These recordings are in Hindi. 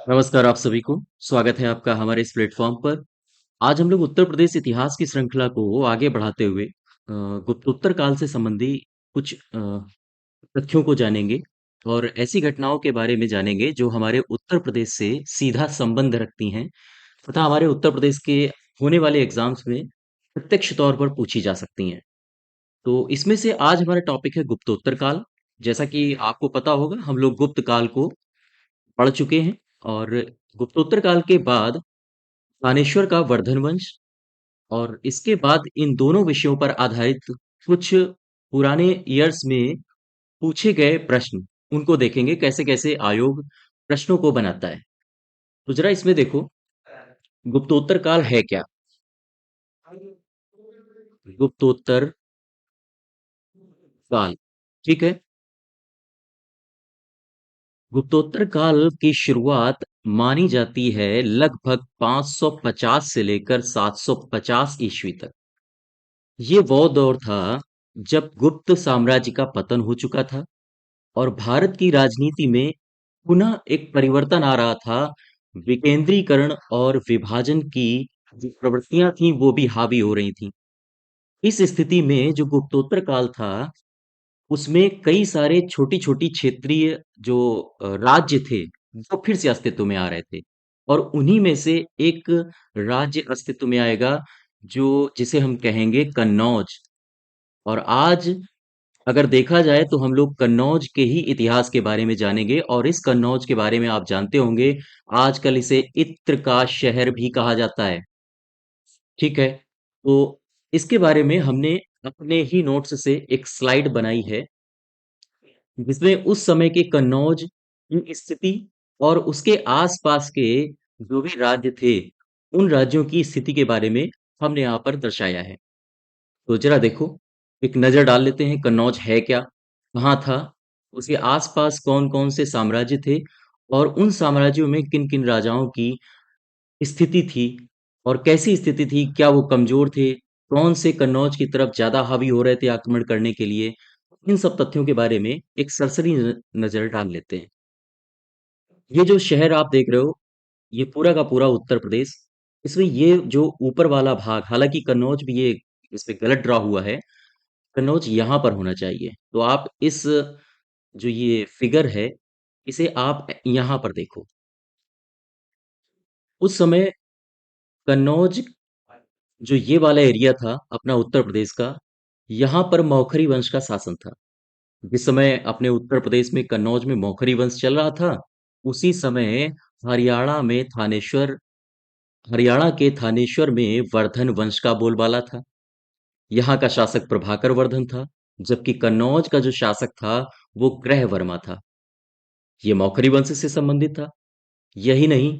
नमस्कार आप सभी को। स्वागत है आपका हमारे इस प्लेटफॉर्म पर। आज हम लोग उत्तर प्रदेश इतिहास की श्रृंखला को आगे बढ़ाते हुए गुप्तोत्तर काल से संबंधी कुछ तथ्यों को जानेंगे और ऐसी घटनाओं के बारे में जानेंगे जो हमारे उत्तर प्रदेश से सीधा संबंध रखती हैं तथा हमारे उत्तर प्रदेश के होने वाले एग्जाम्स में प्रत्यक्ष तौर पर पूछी जा सकती हैं। तो इसमें से आज हमारा टॉपिक है गुप्तोत्तर काल। जैसा कि आपको पता होगा हम लोग गुप्त काल को पढ़ चुके हैं और गुप्तोत्तर काल के बाद थानेश्वर का वर्धन वंश और इसके बाद इन दोनों विषयों पर आधारित कुछ पुराने ईयर्स में पूछे गए प्रश्न, उनको देखेंगे कैसे-कैसे आयोग प्रश्नों को बनाता है। तो जरा इसमें देखो, गुप्तोत्तर काल है क्या? गुप्तोत्तर काल, ठीक है? गुप्तोत्तर काल की शुरुआत मानी जाती है लगभग 550 से लेकर 750 ईस्वी तक। ये वो दौर था जब गुप्त साम्राज्य का पतन हो चुका था और भारत की राजनीति में पुनः एक परिवर्तन आ रहा था। विकेंद्रीकरण और विभाजन की जो प्रवृत्तियां थीं वो भी हावी हो रही थीं। इस स्थिति में जो गुप्तोत्तर काल था उसमें कई सारे छोटी-छोटी क्षेत्रीय जो राज्य थे वो फिर से अस्तित्व में आ रहे थे और उन्हीं में से एक राज्य अस्तित्व में आएगा जो जिसे हम कहेंगे कन्नौज। और आज अगर देखा जाए तो हम लोग कन्नौज के ही इतिहास के बारे में जानेंगे और इस कन्नौज के बारे में आप जानते होंगे आजकल इसे इत्र का शहर भी कहा जाता है। ठीक है, तो इसके बारे में हमने अपने ही नोट्स से एक स्लाइड बनाई है जिसमें उस समय के कन्नौज की स्थिति और उसके आसपास के जो भी राज्य थे उन राज्यों की स्थिति के बारे में हमने यहाँ पर दर्शाया है। तो जरा देखो, एक नज़र डाल लेते हैं कन्नौज है क्या? कहाँ था? उसके आस-पास कौन-कौन से साम्राज्य थे? और उन साम्राज्यों में किन-किन राजाओं की स्थिति थी? और कैसी स्थिति थी? क्या वो कमज़ोर थे? कौन से कन्नौज की तरफ ज़्यादा हावी हो रहे थे आक्रमण करने के लिए? इन सब तथ्यों के बारे में एक सरसरी नज़र डाल लेते हैं। ये जो शहर आप देख रहे हो, ये पूरा का पूरा उत्तर प्रदेश, इसमें ये जो ऊपर वाला भाग हालाँकि कन्नौज भी ये इसपे गलत ड्रा हुआ है। कन्नौज यहाँ पर होना चाहिए। तो आप इस जो ये फिगर है, इसे आप यहाँ पर देखो। उस समय कन्नौज जो ये वाला एरिया था अपना उत्तर प्रदेश का, यहाँ पर मौखरी वंश का शासन था। जिस समय अपने उत्तर प्रदेश में कन्नौज में मौखरी वंश चल रहा था, उसी समय हरियाणा में थानेश्वर हरियाणा के थानेश्वर में वर्धन वंश का बोलबाला था। यहाँ का शासक प्रभाकर वर्धन था, जबकि कन्नौज का जो शासक था, वो ग्रहवर्मा था। ये मौखरी वंश से संबंधित था। यही नहीं,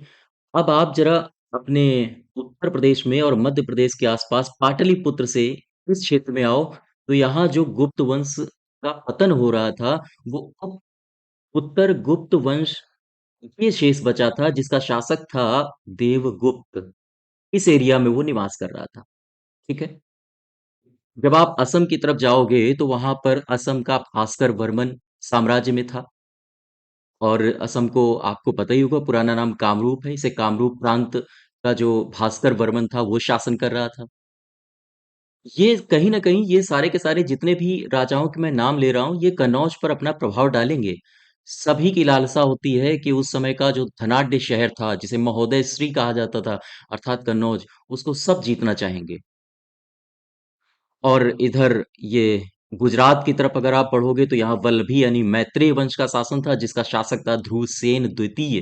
अब आप ज़रा अपने उत्तर प्रदेश में और मध्य प्रदेश के आसपास पाटलिपुत्र से इस क्षेत्र में आओ, तो यहाँ जो गुप्त वंश का पतन हो रहा था, वो उत्तर गुप्त वंश ये शेष बचा था, जिसका शासक था देवगुप्त। इस एरिया में वो निवास कर रहा था। ठीक है? जब आप असम की तरफ जाओगे, तो वहाँ पर असम का भास्कर वर्मन साम्राज्य में था। और असम को आपको पता ही होगा पुराना नाम कामरूप है। इसे कामरूप प्रांत का जो भास्कर वर्मन था वो शासन कर रहा था। ये कहीं न कहीं ये सारे के सारे जितने भी राजाओं के मैं नाम ले रहा हूँ ये कन्नौज पर अपना प्रभाव डालेंगे। सभी की लालसा होती है कि उस समय का जो धनाढ्य शहर था जिसे महोदय श्री कहा जाता था अर्थात कन्नौज उसको सब जीतना चाहेंगे। और इधर ये गुजरात की तरफ अगर आप बढ़ोगे तो यहाँ वल्लभी यानी मैत्रेय वंश का शासन था जिसका शासक था ध्रुवसेन द्वितीय।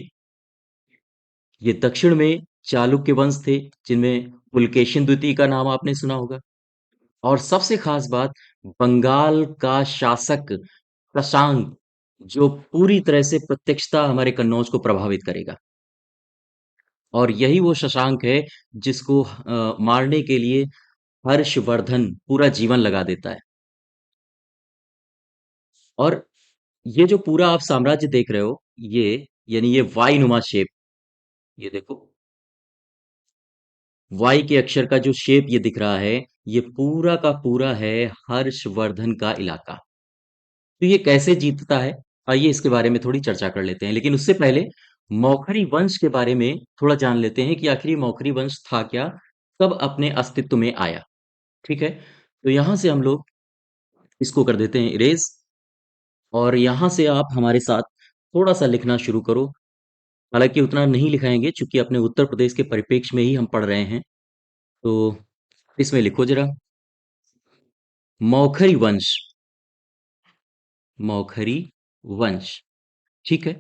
ये दक्षिण में चालुक्य वंश थे जिनमें पुलकेशिन द्वितीय का नाम आपने सुना होगा। और सबसे खास बात बंगाल का शासक शशांक जो पूरी तरह से प्रत्यक्षता हमारे कन्नौज को प्रभावित करेगा। और यही वो शशांक है जिसको मारने के लिए हर्षवर्धन पूरा जीवन लगा देता है। और ये जो पूरा आप साम्राज्य देख रहे हो ये यानी ये वाई नुमा शेप, ये देखो वाई के अक्षर का जो शेप ये दिख रहा है ये पूरा का पूरा है हर्षवर्धन का इलाका। तो ये कैसे जीतता है आइए इसके बारे में थोड़ी चर्चा कर लेते हैं लेकिन उससे पहले मौखरी वंश के बारे में थोड़ा जान लेते हैं कि आखिर ये मौखरी वंश था क्या, कब अपने अस्तित्व में आया। ठीक है, तो यहाँ से हम लोग इसको कर देते हैं इरेज, और यहाँ से आप हमारे साथ थोड़ा सा लिखना शुरू करो। हालांकि उतना नहीं लिखाएंगे चूंकि अपने उत्तर प्रदेश के परिप्रेक्ष्य में ही हम पढ़ रहे हैं। तो इसमें लिखो जरा, मौखरी वंश। मौखरी वंश। ठीक है,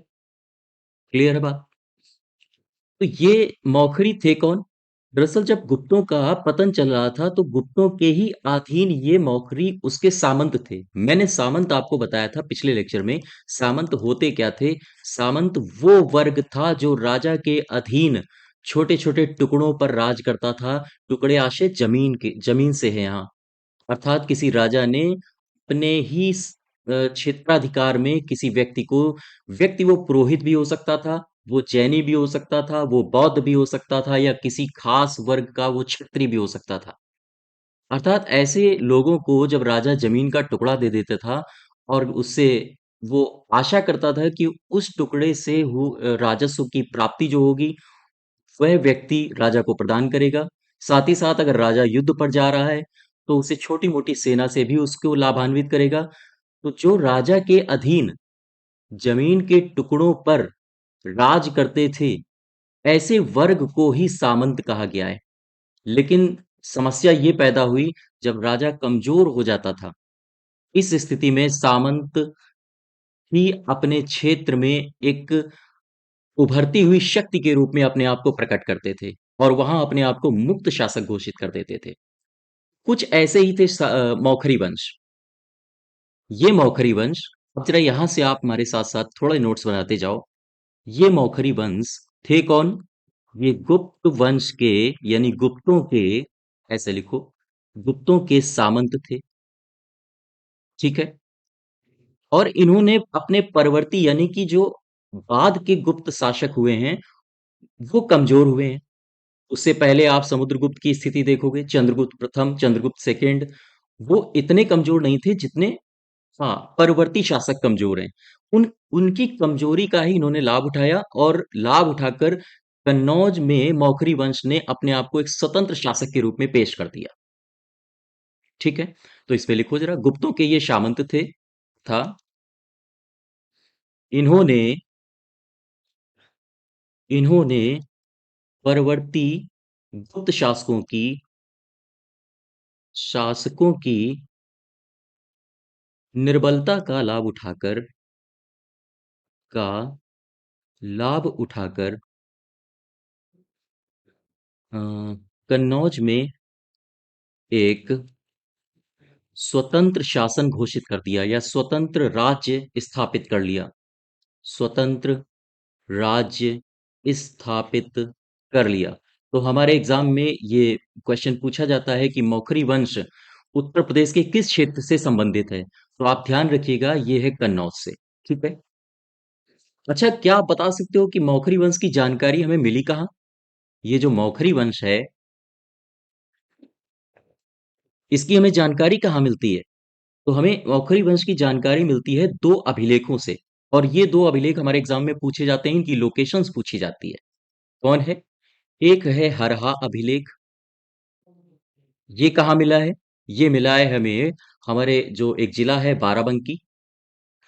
क्लियर है बात। तो ये मौखरी थे कौन? दरअसल जब गुप्तों का पतन चल रहा था तो गुप्तों के ही अधीन ये मौखरी उसके सामंत थे। मैंने सामंत आपको बताया था पिछले लेक्चर में। सामंत होते क्या थे? सामंत वो वर्ग था जो राजा के अधीन छोटे छोटे टुकड़ों पर राज करता था। टुकड़े आशय जमीन के, जमीन से है यहाँ। अर्थात किसी राजा ने अपने ही क्षेत्राधिकार में किसी व्यक्ति को, व्यक्ति वो पुरोहित भी हो सकता था, वो जैनी भी हो सकता था, वो बौद्ध भी हो सकता था, या किसी खास वर्ग का वो क्षत्रिय भी हो सकता था। अर्थात ऐसे लोगों को जब राजा जमीन का टुकड़ा दे देता था और उससे वो आशा करता था कि उस टुकड़े से राजस्व की प्राप्ति जो होगी वह व्यक्ति राजा को प्रदान करेगा। साथ ही साथ अगर राजा युद्ध पर जा रहा है तो उसे छोटी मोटी सेना से भी उसको लाभान्वित करेगा। तो जो राजा के अधीन जमीन के टुकड़ों पर राज करते थे, ऐसे वर्ग को ही सामंत कहा गया है। लेकिन समस्या ये पैदा हुई जब राजा कमजोर हो जाता था। इस स्थिति में सामंत ही अपने क्षेत्र में एक उभरती हुई शक्ति के रूप में अपने आप को प्रकट करते थे और वहां अपने आप को मुक्त शासक घोषित कर देते थे। कुछ ऐसे ही थे मौखरी वंश। ये मौखरी वंश, अब जरा यहां से आप हमारे साथ साथ थोड़े नोट्स बनाते जाओ। ये मौखरी वंश थे कौन? ये गुप्त वंश के, यानी गुप्तों के, ऐसे लिखो, गुप्तों के सामंत थे। ठीक है, और इन्होंने अपने परवर्ती यानी कि जो बाद के गुप्त शासक हुए हैं वो कमजोर हुए हैं। उससे पहले आप समुद्रगुप्त की स्थिति देखोगे, चंद्रगुप्त प्रथम, चंद्रगुप्त सेकेंड, वो इतने कमजोर नहीं थे जितने, हाँ, परवर्ती शासक कमजोर हैं। उन उनकी कमजोरी का ही इन्होंने लाभ उठाया और लाभ उठाकर कन्नौज में मौखरी वंश ने अपने आप को एक स्वतंत्र शासक के रूप में पेश कर दिया। ठीक है, तो इसमें लिखो जरा, गुप्तों के ये सामंत थे, था, इन्होंने इन्होंने परवर्ती गुप्त शासकों की निर्बलता का लाभ उठाकर अ, कन्नौज में एक स्वतंत्र शासन घोषित कर दिया या स्वतंत्र राज्य स्थापित कर लिया। स्वतंत्र राज्य स्थापित कर लिया। तो हमारे एग्जाम में ये क्वेश्चन पूछा जाता है कि मौखरी वंश उत्तर प्रदेश के किस क्षेत्र से संबंधित है? तो आप ध्यान रखिएगा, ये है कन्नौज से। ठीक है, अच्छा, क्या आप बता सकते हो कि मौखरी वंश की जानकारी हमें मिली कहाँ? ये जो मौखरी वंश है, इसकी हमें जानकारी कहाँ मिलती है? तो हमें मौखरी वंश की जानकारी मिलती है दो अभिलेखों से। और ये दो अभिलेख हमारे एग्जाम में पूछे जाते हैं, इनकी लोकेशंस पूछी जाती है। कौन है? एक है हरहा अभिलेख। ये कहाँ मिला है? ये मिला है हमें हमारे जो एक जिला है बाराबंकी,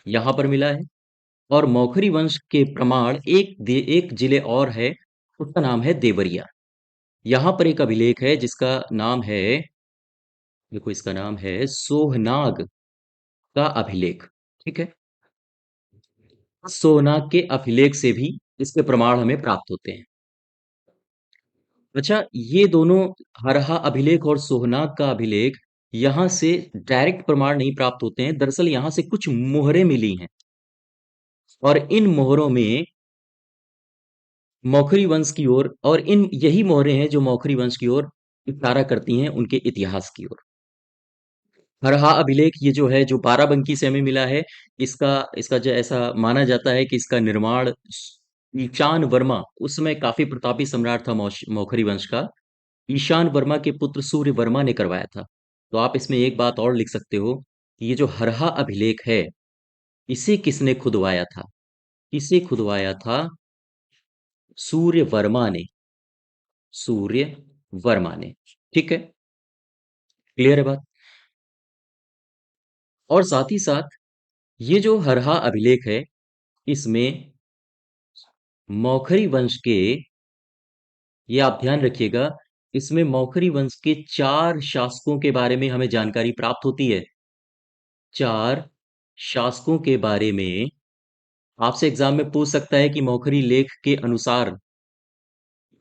यहाँ पर मिला है। और मौखरी वंश के प्रमाण एक जिले और है, उसका नाम है देवरिया। यहाँ पर एक अभिलेख है जिसका नाम है, देखो इसका नाम है सोहनाग का अभिलेख। ठीक है, सोहनाग के अभिलेख से भी इसके प्रमाण हमें प्राप्त होते हैं। अच्छा, ये दोनों, हरहा अभिलेख और सोहनाग का अभिलेख, यहां से डायरेक्ट प्रमाण नहीं प्राप्त होते हैं। दरअसल यहां से कुछ मोहरें मिली हैं और इन मोहरों में मौखरी वंश की ओर, और इन यही मोहरें हैं जो मौखरी वंश की ओर इशारा करती हैं, उनके इतिहास की ओर। हरहा अभिलेख ये जो है, जो बाराबंकी से हमें मिला है, इसका इसका जो ऐसा माना जाता है कि इसका निर्माण ईशान वर्मा, उस समय काफी प्रतापी सम्राट था मौखरी वंश का, ईशान वर्मा के पुत्र सूर्य वर्मा ने करवाया था। तो आप इसमें एक बात और लिख सकते हो कि ये जो हरहा अभिलेख है, इसे किसने खुदवाया था? इसे खुदवाया था सूर्य वर्मा ने, सूर्य वर्मा ने। ठीक है, क्लियर है बात। और साथ ही साथ ये जो हरहा अभिलेख है, इसमें मौखरी वंश के, ये आप ध्यान रखिएगा, इसमें मौखरी वंश के 4 शासकों के बारे में हमें जानकारी प्राप्त होती है। 4 शासकों के बारे में आपसे एग्जाम में पूछ सकता है कि मौखरी लेख के अनुसार,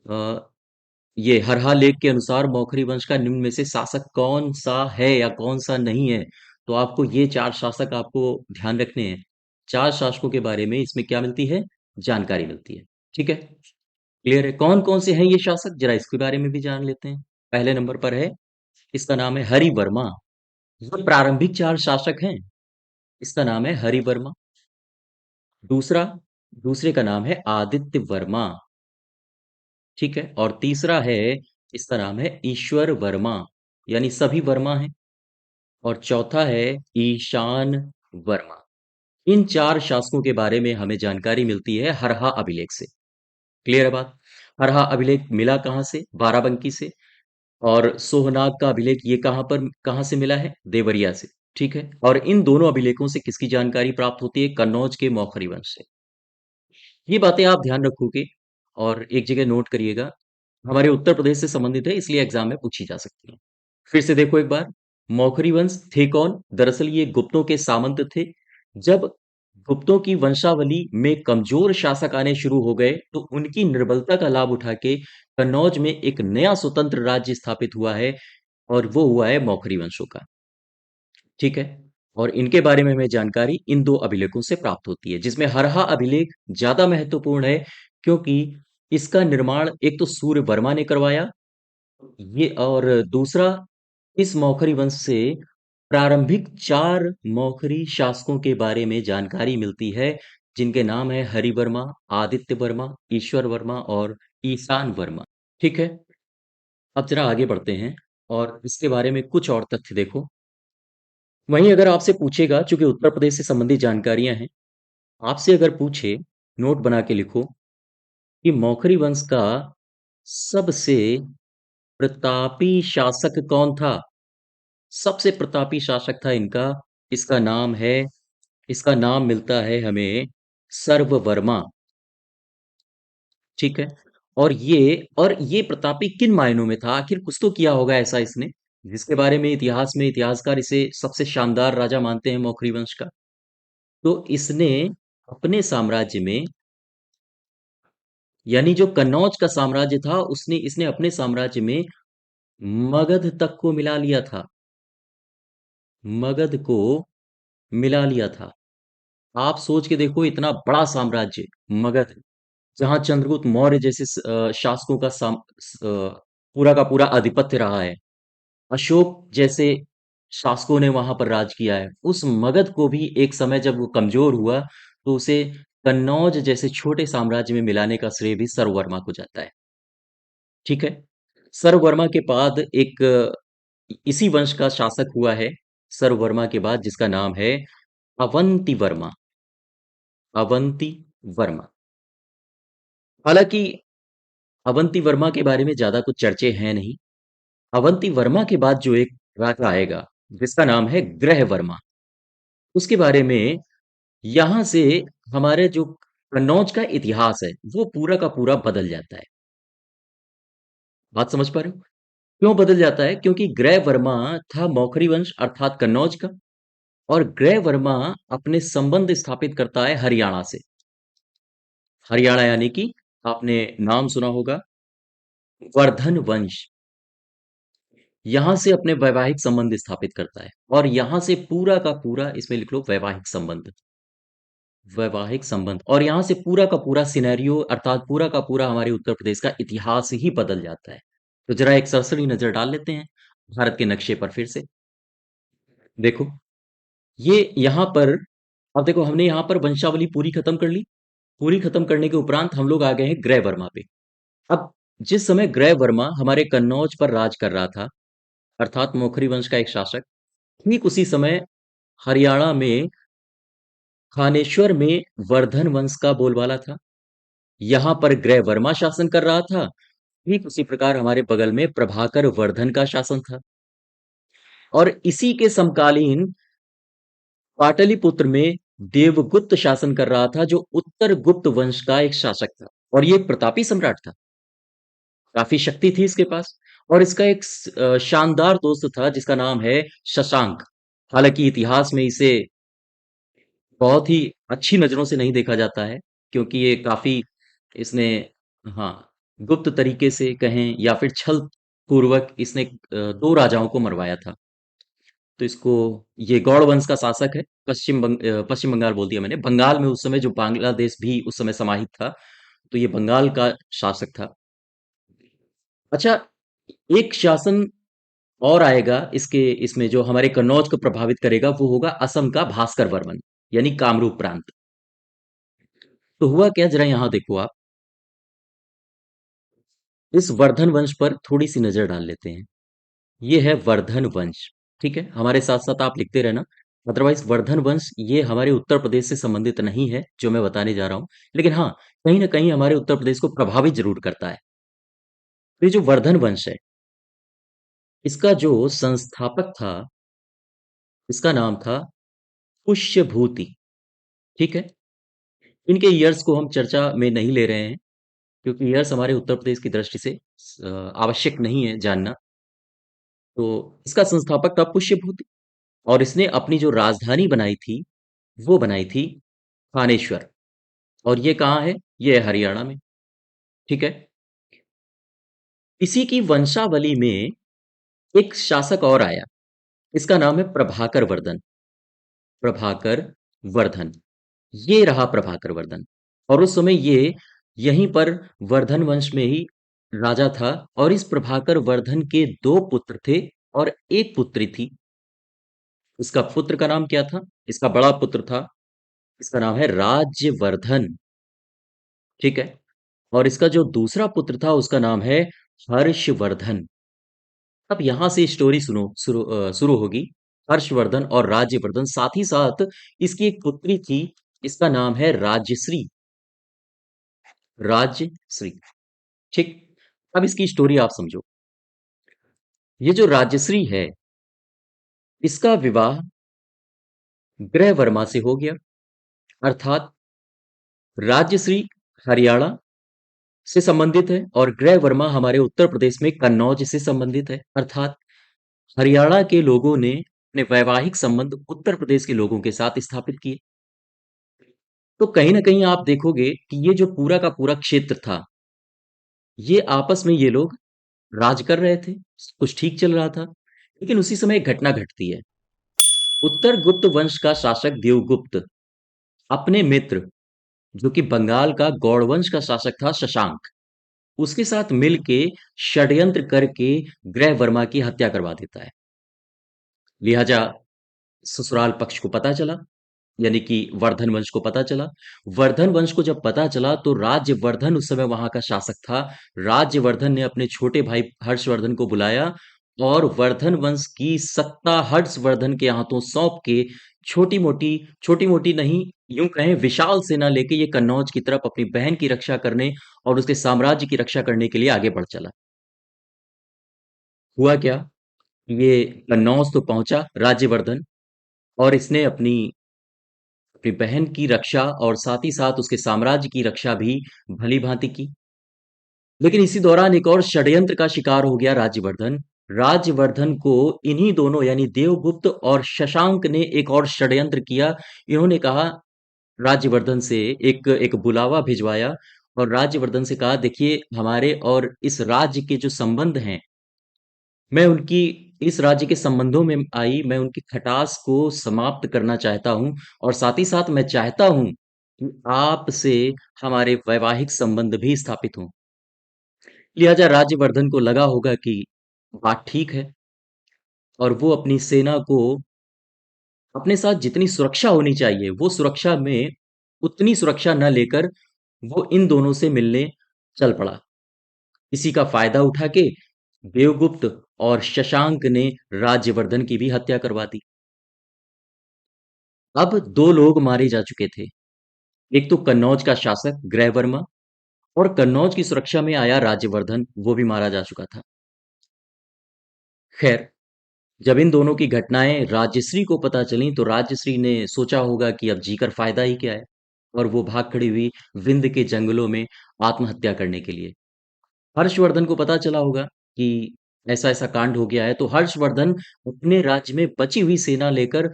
अ, ये हरहा लेख के अनुसार मौखरी वंश का निम्न में से शासक कौन सा है या कौन सा नहीं है। तो आपको ये 4 शासक आपको ध्यान रखने हैं। 4 शासकों के बारे में इसमें क्या मिलती है, जानकारी मिलती है। ठीक है, क्लियर है। कौन कौन से हैं ये शासक, जरा इसके बारे में भी जान लेते हैं। पहले नंबर पर है, इसका नाम है हरिवर्मा। ये प्रारंभिक 4 शासक हैं। इसका नाम है हरिवर्मा। दूसरा, दूसरे का नाम है आदित्य वर्मा। ठीक है, और तीसरा है, इसका नाम है ईश्वर वर्मा, यानी सभी वर्मा हैं। और चौथा है ईशान वर्मा। इन 4 शासकों के बारे में हमें जानकारी मिलती है हरहा अभिलेख से। क्लियर है बात। हरहा अभिलेख मिला कहाँ से, बाराबंकी से। और सोहनाग का अभिलेख ये कहाँ से मिला है, देवरिया से। ठीक है, और इन दोनों अभिलेखों से किसकी जानकारी प्राप्त होती है, कन्नौज के मौखरी वंश से। ये बातें आप ध्यान रखोगे और एक जगह नोट करिएगा। हमारे उत्तर प्रदेश से संबंधित है, इसलिए एग्जाम में पूछी जा सकती है। फिर से देखो एक बार, मौखरी वंश थे कौन। दरअसल ये गुप्तों के सामंत थे। जब गुप्तों की वंशावली में कमजोर शासक आने शुरू हो गए, तो उनकी निर्बलता का लाभ उठा के कन्नौज में एक नया स्वतंत्र राज्य स्थापित हुआ है, और वो हुआ है मौखरी वंशों का। ठीक है, और इनके बारे में हमें जानकारी इन 2 अभिलेखों से प्राप्त होती है, जिसमें हरहा अभिलेख ज्यादा महत्वपूर्ण है, क्योंकि इसका निर्माण एक तो सूर्य वर्मा ने करवाया, ये, और दूसरा, इस मौखरी वंश से प्रारंभिक 4 मौखरी शासकों के बारे में जानकारी मिलती है, जिनके नाम है हरिवर्मा, आदित्य वर्मा, ईश्वर वर्मा और ईशान वर्मा। ठीक है, अब जरा आगे बढ़ते हैं और इसके बारे में कुछ और तथ्य देखो। वहीं अगर आपसे पूछेगा, चूंकि उत्तर प्रदेश से संबंधित जानकारियां हैं, आपसे अगर पूछे, नोट बना के लिखो कि मौखरी वंश का सबसे प्रतापी शासक कौन था। सबसे प्रतापी शासक था इनका, इसका नाम है, इसका नाम मिलता है हमें सर्ववर्मा। ठीक है, और ये प्रतापी किन मायनों में था, आखिर कुछ तो किया होगा ऐसा इसने, जिसके बारे में इतिहास में इतिहासकार इसे सबसे शानदार राजा मानते हैं मौखरी वंश का। तो इसने अपने साम्राज्य में, यानी जो कन्नौज का साम्राज्य था, उसने इसने अपने साम्राज्य में मगध तक को मिला लिया था। मगध को मिला लिया था। आप सोच के देखो, इतना बड़ा साम्राज्य मगध, जहां चंद्रगुप्त मौर्य जैसे शासकों का पूरा का पूरा आधिपत्य रहा है। अशोक जैसे शासकों ने वहां पर राज किया है। उस मगध को भी एक समय जब वो कमजोर हुआ, तो उसे कन्नौज जैसे छोटे साम्राज्य में मिलाने का श्रेय भी सर्ववर्मा को जाता है। ठीक है, सर्ववर्मा के बाद एक इसी वंश का शासक हुआ है, सर्ववर्मा के बाद, जिसका नाम है अवंती वर्मा। अवंती वर्मा। हालांकि अवंती वर्मा के बारे में ज्यादा कुछ चर्चे हैं नहीं। अवंती वर्मा के बाद जो एक राजा आएगा, जिसका नाम है ग्रह वर्मा, उसके बारे में यहां से हमारे जो कन्नौज का इतिहास है, वो पूरा का पूरा बदल जाता है। बात समझ पा रहे हो। क्यों बदल जाता है, क्योंकि ग्रह वर्मा था मौखरी वंश अर्थात कन्नौज का, और ग्रह वर्मा अपने संबंध स्थापित करता है हरियाणा से। हरियाणा यानी कि आपने नाम सुना होगा, वर्धन वंश। यहां से अपने वैवाहिक संबंध स्थापित करता है, और यहां से पूरा का पूरा, इसमें लिख लो वैवाहिक संबंध। वैवाहिक संबंध, और यहां से पूरा का पूरा सिनेरियो अर्थात पूरा का पूरा हमारे उत्तर प्रदेश का इतिहास ही बदल जाता है। तो जरा एक सरसरी नजर डाल लेते हैं भारत के नक्शे पर फिर से। देखो, ये यहां पर, अब देखो, हमने यहां पर वंशावली पूरी खत्म कर ली। पूरी खत्म करने के उपरांत हम लोग आ गए हैं ग्रह वर्मा पे। अब जिस समय ग्रह वर्मा हमारे कन्नौज पर राज कर रहा था, अर्थात मौखरी वंश का एक शासक, ठीक उसी समय हरियाणा में थानेश्वर में वर्धन वंश का बोलबाला था। यहाँ पर ग्रह वर्मा शासन कर रहा था। ठीक उसी प्रकार हमारे बगल में प्रभाकर वर्धन का शासन था। और इसी के समकालीन पाटलिपुत्र में देवगुप्त शासन कर रहा था, जो उत्तर गुप्त वंश का एक शासक था। और ये एक प्रतापी सम्राट था, काफी शक्ति थी इसके पास। और इसका एक शानदार दोस्त था जिसका नाम है शशांक। हालांकि इतिहास में इसे बहुत ही अच्छी नजरों से नहीं देखा जाता है, क्योंकि ये काफी इसने, हाँ, गुप्त तरीके से कहें या फिर छल पूर्वक इसने दो राजाओं को मरवाया था। तो इसको, ये गौड़ वंश का शासक है। पश्चिम बंगाल बोल दिया मैंने, बंगाल में उस समय, जो बांग्लादेश भी उस समय समाहित था, तो ये बंगाल का शासक था। अच्छा, एक शासन और आएगा इसके, इसमें जो हमारे कन्नौज को प्रभावित करेगा वो होगा असम का भास्कर वर्मन, यानी कामरूप प्रांत। तो हुआ क्या, जरा यहां देखो आप। इस वर्धन वंश पर थोड़ी सी नजर डाल लेते हैं। ये है वर्धन वंश। ठीक है, हमारे साथ साथ आप लिखते रहना। अदरवाइज वर्धन वंश ये हमारे उत्तर प्रदेश से संबंधित नहीं है जो मैं बताने जा रहा हूं, लेकिन हाँ, कहीं ना कहीं हमारे उत्तर प्रदेश को प्रभावित जरूर करता है। तो ये जो वर्धन वंश है, इसका जो संस्थापक था, इसका नाम था पुष्यभूति। ठीक है, इनके ईयर्स को हम चर्चा में नहीं ले रहे हैं, क्योंकि ईयर्स हमारे उत्तर प्रदेश की दृष्टि से आवश्यक नहीं है जानना। तो इसका संस्थापक था पुष्यभूति। और इसने अपनी जो राजधानी बनाई थी, वो बनाई थी थानेश्वर। और ये कहाँ है? ये है हरियाणा में। ठीक है, इसी की वंशावली में एक शासक और आया। इसका नाम है प्रभाकर वर्धन। प्रभाकर वर्धन, ये रहा प्रभाकर वर्धन। और उस समय ये यहीं पर वर्धन वंश में ही राजा था। और इस प्रभाकर वर्धन के दो पुत्र थे और एक पुत्री थी। इसका पुत्र का नाम क्या था? इसका बड़ा पुत्र था, इसका नाम है राज्यवर्धन। ठीक है, और इसका जो दूसरा पुत्र था उसका नाम है हर्षवर्धन। अब यहां से स्टोरी शुरू होगी। हर्षवर्धन और राज्यवर्धन, साथ ही साथ इसकी एक पुत्री थी, इसका नाम है राज्यश्री। राज्यश्री। ठीक, अब इसकी स्टोरी आप समझो। ये जो राज्यश्री है, इसका विवाह ग्रह वर्मा से हो गया। अर्थात राज्यश्री हरियाणा से संबंधित है और ग्रह वर्मा हमारे उत्तर प्रदेश में कन्नौज से संबंधित है। अर्थात हरियाणा के लोगों ने अपने वैवाहिक संबंध उत्तर प्रदेश के लोगों के साथ स्थापित किए। तो कहीं ना कहीं आप देखोगे कि ये जो पूरा का पूरा क्षेत्र था, ये आपस में ये लोग राज कर रहे थे, कुछ ठीक चल रहा था। लेकिन उसी समय एक घटना घटती है। उत्तर गुप्त वंश का शासक देवगुप्त अपने मित्र, जो कि बंगाल का गौड़ वंश का शासक था शशांक, उसके साथ मिलके षड्यंत्र करके ग्रह वर्मा की हत्या करवा देता है। लिहाजा ससुराल पक्ष को पता चला, यानी कि वर्धन वंश को पता चला। वर्धन वंश को जब पता चला तो राज्यवर्धन उस समय वहां का शासक था। राज्यवर्धन ने अपने छोटे भाई हर्षवर्धन को बुलाया और वर्धन वंश की सत्ता हर्षवर्धन के हाथों सौंप के छोटी मोटी नहीं, यूं कहें विशाल सेना लेके ये कन्नौज की तरफ अपनी बहन की रक्षा करने और उसके साम्राज्य की रक्षा करने के लिए आगे बढ़ चला। हुआ क्या, ये कन्नौज तो पहुंचा राज्यवर्धन, और इसने अपनी अपनी बहन की रक्षा और साथ ही साथ उसके साम्राज्य की रक्षा भी भली भांति की। लेकिन इसी दौरान एक और षड्यंत्र का शिकार हो गया राज्यवर्धन। राज्यवर्धन को इन्हीं दोनों, यानी देवगुप्त और शशांक ने एक और षड्यंत्र किया। इन्होंने कहा, राज्यवर्धन से एक एक बुलावा भिजवाया और राज्यवर्धन से कहा, देखिए हमारे और इस राज्य के जो संबंध हैं, मैं उनकी, इस राज्य के संबंधों में आई मैं उनकी खटास को समाप्त करना चाहता हूं। और साथ ही साथ मैं चाहता हूं कि आपसे हमारे वैवाहिक संबंध भी स्थापित हों। लिहाजा राज्यवर्धन को लगा होगा कि बात ठीक है, और वो अपनी सेना को अपने साथ जितनी सुरक्षा होनी चाहिए वो सुरक्षा में उतनी सुरक्षा न लेकर वो इन दोनों से मिलने चल पड़ा। इसी का फायदा उठा के देवगुप्त और शशांक ने राज्यवर्धन की भी हत्या करवा दी। अब दो लोग मारे जा चुके थे। एक तो कन्नौज का शासक ग्रहवर्मा, और कन्नौज की सुरक्षा में आया राज्यवर्धन, वो भी मारा जा चुका था। खैर, जब इन दोनों की घटनाएं राजश्री को पता चली तो राजश्री ने सोचा होगा कि अब जीकर फायदा ही क्या है, और वो भाग खड़ी हुई विंध्य के जंगलों में आत्महत्या करने के लिए। हर्षवर्धन को पता चला होगा कि ऐसा ऐसा कांड हो गया है, तो हर्षवर्धन अपने राज्य में बची हुई सेना लेकर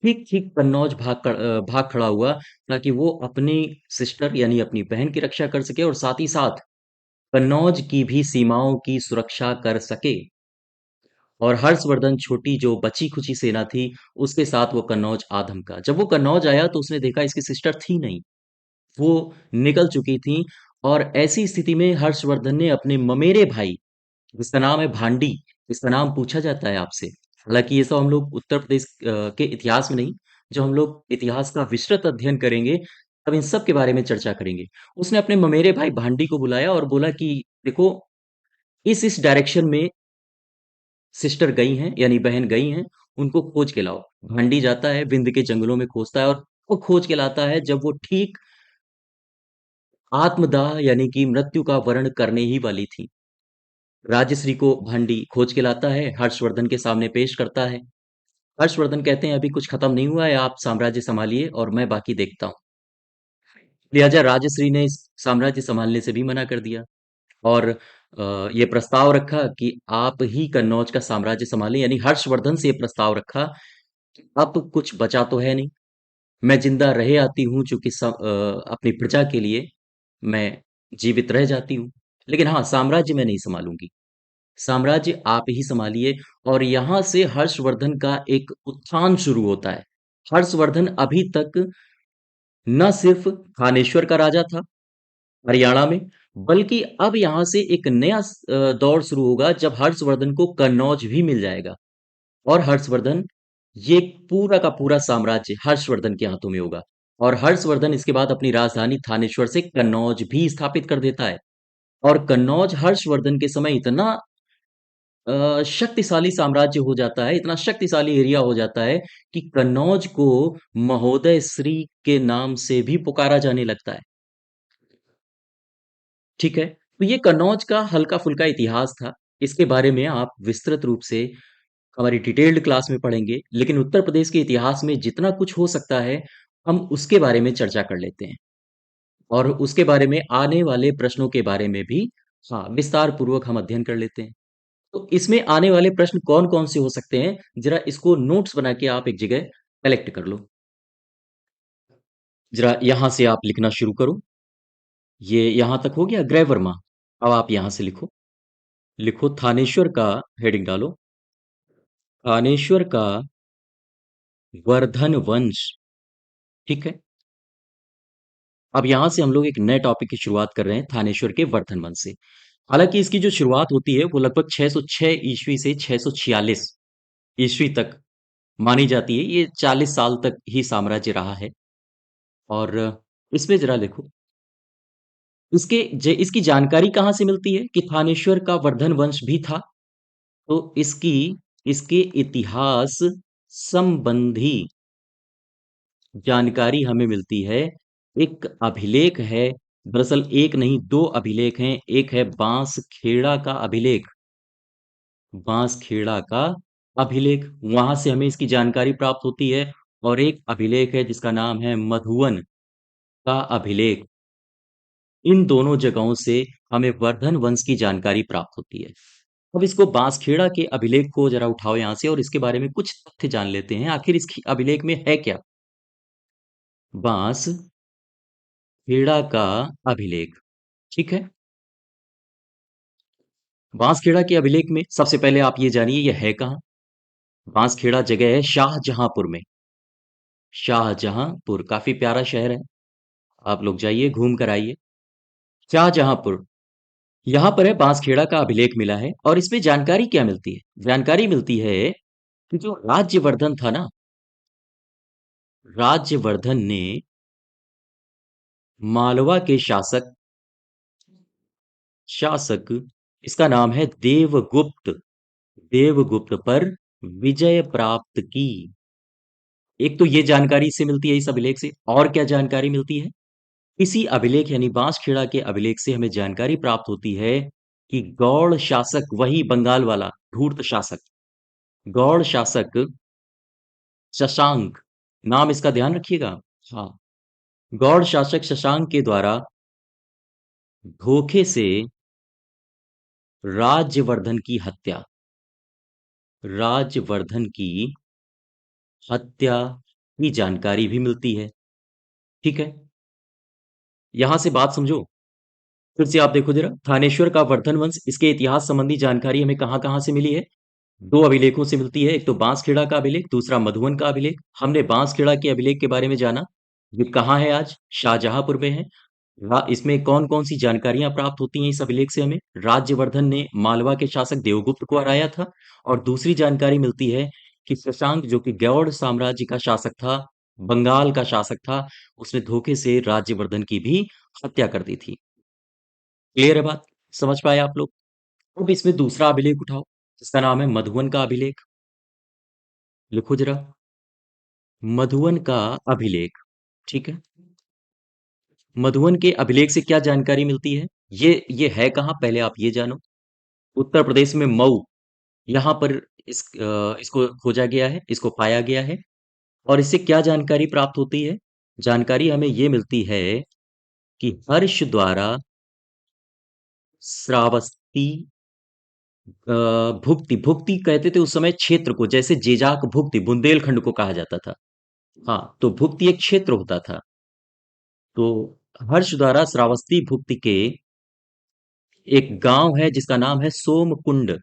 ठीक ठीक कन्नौज भाग खड़ा हुआ, ताकि वो अपनी सिस्टर यानी अपनी बहन की रक्षा कर सके और साथ ही साथ कन्नौज की भी सीमाओं की सुरक्षा कर सके। और हर्षवर्धन छोटी जो बची खुची सेना थी, उसके साथ वो कन्नौज आ धमका। जब वो कन्नौज आया तो उसने देखा इसकी सिस्टर थी नहीं, वो निकल चुकी थी। और ऐसी स्थिति में हर्षवर्धन ने अपने ममेरे भाई, जिसका नाम है भांडी, इसका नाम पूछा जाता है आपसे। हालांकि ये सब हम लोग उत्तर प्रदेश के इतिहास में नहीं, जो हम लोग इतिहास का विस्तृत अध्ययन करेंगे तब इन सब के बारे में चर्चा करेंगे। उसने अपने ममेरे भाई भांडी को बुलाया और बोला कि देखो, इस डायरेक्शन में सिस्टर गई हैं यानी बहन गई हैं, उनको खोज के लाओ। भांडी जाता है विंध्य के जंगलों में, खोजता है और वो खोज के लाता है जब वो ठीक आत्मदाह यानी कि मृत्यु का वर्ण करने ही वाली थी। राजश्री को भांडी खोज के लाता है, हर्षवर्धन के सामने पेश करता है। हर्षवर्धन कहते हैं अभी कुछ खत्म नहीं हुआ है, आप साम्राज्य संभालिए और मैं बाकी देखता हूँ। लिहाजा राजश्री ने इस साम्राज्य संभालने से भी मना कर दिया, और ये प्रस्ताव रखा कि आप ही कन्नौज का साम्राज्य संभालें। यानी हर्षवर्धन से ये प्रस्ताव रखा कि अब कुछ बचा तो है नहीं, मैं जिंदा रहे आती हूँ चूंकि अपनी प्रजा के लिए मैं जीवित रह जाती हूँ, लेकिन हाँ, साम्राज्य मैं नहीं संभालूंगी, साम्राज्य आप ही संभालिए। और यहां से हर्षवर्धन का एक उत्थान शुरू होता है। हर्षवर्धन अभी तक न सिर्फ थानेश्वर का राजा था हरियाणा में, बल्कि अब यहां से एक नया दौर शुरू होगा जब हर्षवर्धन को कन्नौज भी मिल जाएगा। और हर्षवर्धन, ये पूरा का पूरा साम्राज्य हर्षवर्धन के हाथों में होगा। और हर्षवर्धन इसके बाद अपनी राजधानी थानेश्वर से कन्नौज भी स्थापित कर देता है। और कन्नौज हर्षवर्धन के समय इतना शक्तिशाली साम्राज्य हो जाता है, इतना शक्तिशाली एरिया हो जाता है कि कन्नौज को महोदय श्री के नाम से भी पुकारा जाने लगता है। ठीक है, तो ये कन्नौज का हल्का फुल्का इतिहास था। इसके बारे में आप विस्तृत रूप से हमारी डिटेल्ड क्लास में पढ़ेंगे, लेकिन उत्तर प्रदेश के इतिहास में जितना कुछ हो सकता है हम उसके बारे में चर्चा कर लेते हैं। और उसके बारे में आने वाले प्रश्नों के बारे में भी हाँ, विस्तार पूर्वक हम अध्ययन कर लेते हैं। तो इसमें आने वाले प्रश्न कौन-कौन से हो सकते हैं, जरा इसको नोट्स बना के आप एक जगह कलेक्ट कर लो। जरा यहां से आप लिखना शुरू करो। ये यहां तक हो गया ग्रह वर्मा। अब आप यहां से लिखो। लिखो थानेश्वर का, हेडिंग डालो, थानेश्वर का वर्धन वंश। ठीक है, अब यहां से हम लोग एक नए टॉपिक की शुरुआत कर रहे हैं, थानेश्वर के वर्धन वंश से। हालांकि इसकी जो शुरुआत होती है वो लगभग 606 ईस्वी से 646 ईस्वी तक मानी जाती है। ये 40 साल तक ही साम्राज्य रहा है। और इसमें जरा देखो, इसकी जानकारी कहाँ से मिलती है कि थानेश्वर का वर्धन वंश भी था। तो इसके इतिहास संबंधी जानकारी हमें मिलती है। एक अभिलेख है, दरअसल एक नहीं दो अभिलेख हैं। एक है बांसखेड़ा का अभिलेख, बांसखेड़ा का अभिलेख, वहां से हमें इसकी जानकारी प्राप्त होती है। और एक अभिलेख है जिसका नाम है मधुवन का अभिलेख। इन दोनों जगहों से हमें वर्धन वंश की जानकारी प्राप्त होती है। अब इसको बांसखेड़ा के अभिलेख को जरा उठाओ यहां से और इसके बारे में कुछ तथ्य जान लेते हैं, आखिर इस अभिलेख में है क्या। बांसखेड़ा का अभिलेख। ठीक है, बांसखेड़ा के अभिलेख में सबसे पहले आप ये जानिए यह है कहाँ। बांसखेड़ा जगह है शाहजहांपुर में। शाहजहांपुर काफी प्यारा शहर है, आप लोग जाइए घूम कर आइए। शाहजहांपुर, यहाँ पर है बांसखेड़ा का अभिलेख मिला है। और इसमें जानकारी क्या मिलती है, जानकारी मिलती है कि जो राज्यवर्धन था ना, राज्यवर्धन ने मालवा के शासक शासक इसका नाम है देवगुप्त, देवगुप्त पर विजय प्राप्त की। एक तो ये जानकारी इससे मिलती है इस अभिलेख से, और क्या जानकारी मिलती है इसी अभिलेख यानी बांसखेड़ा के अभिलेख से हमें जानकारी प्राप्त होती है कि गौड़ शासक वही बंगाल वाला धूर्त शासक, गौड़ शासक शशांक, नाम इसका ध्यान रखिएगा। हाँ, गौड़ शासक शशांक के द्वारा धोखे से राज्यवर्धन की हत्या, राज्यवर्धन की हत्या की जानकारी भी मिलती है। ठीक है, यहां से बात समझो। फिर से आप देखो जरा, थानेश्वर का वर्धन वंश, इसके इतिहास संबंधी जानकारी हमें कहाँ कहाँ से मिली है? दो अभिलेखों से मिलती है, एक तो बांसखेड़ा का अभिलेख, दूसरा मधुवन का अभिलेख। हमने बांसखेड़ा के अभिलेख के बारे में जाना, ये कहाँ है आज? शाहजहांपुर में है। इसमें कौन कौन सी जानकारियां प्राप्त होती हैं इस अभिलेख से हमें? राज्यवर्धन ने मालवा के शासक देवगुप्त को हराया था। और दूसरी जानकारी मिलती है कि शशांक जो कि गौड़ साम्राज्य का शासक था, बंगाल का शासक था, उसने धोखे से राज्यवर्धन की भी हत्या कर दी थी। क्लियर है बात? समझ पाए आप लोग? अब इसमें दूसरा अभिलेख उठाओ, जिसका नाम है मधुवन का अभिलेख। लिखो जरा, मधुवन का अभिलेख। ठीक है, मधुवन के अभिलेख से क्या जानकारी मिलती है? ये है कहाँ, पहले आप ये जानो। उत्तर प्रदेश में मऊ, यहाँ पर इसको खोजा गया है, इसको पाया गया है। और इससे क्या जानकारी प्राप्त होती है? जानकारी हमें ये मिलती है कि हर्ष द्वारा श्रावस्ती भुक्ति, भुक्ति कहते थे उस समय क्षेत्र को, जैसे जेजाक भुक्ति बुंदेलखंड को कहा जाता था। हाँ, तो भुक्ति एक क्षेत्र होता था। तो हर्ष द्वारा श्रावस्ती भुक्ति के एक गांव है जिसका नाम है सोमकुंड,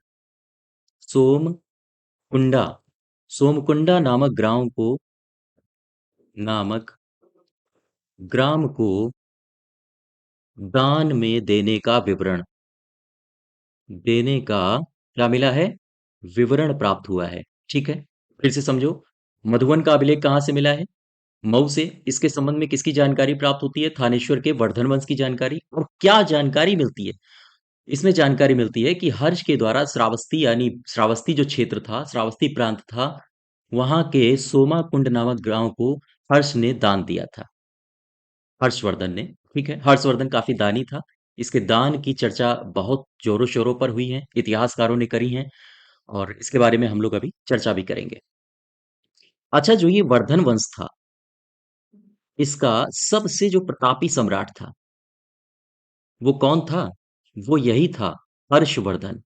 सोमकुंडा, सोमकुंडा नामक ग्राम को दान में देने का क्या मिला है? विवरण प्राप्त हुआ है। ठीक है, फिर से समझो, मधुवन का अभिलेख कहाँ से मिला है? मऊ से। इसके संबंध में किसकी जानकारी प्राप्त होती है? थानेश्वर के वर्धन वंश की जानकारी। और क्या जानकारी मिलती है? इसमें जानकारी मिलती है कि हर्ष के द्वारा श्रावस्ती, यानी श्रावस्ती जो क्षेत्र था, श्रावस्ती प्रांत था, वहां के सोमाकुंड नामक गांव को हर्ष ने दान दिया था, हर्षवर्धन ने। ठीक है, हर्षवर्धन काफी दानी था। इसके दान की चर्चा बहुत जोरों शोरों पर हुई है, इतिहासकारों ने करी है। और इसके बारे में हम लोग अभी चर्चा भी करेंगे। अच्छा, जो ये वर्धन वंश था, इसका सबसे जो प्रतापी सम्राट था, वो कौन था? वो यही था, हर्षवर्धन।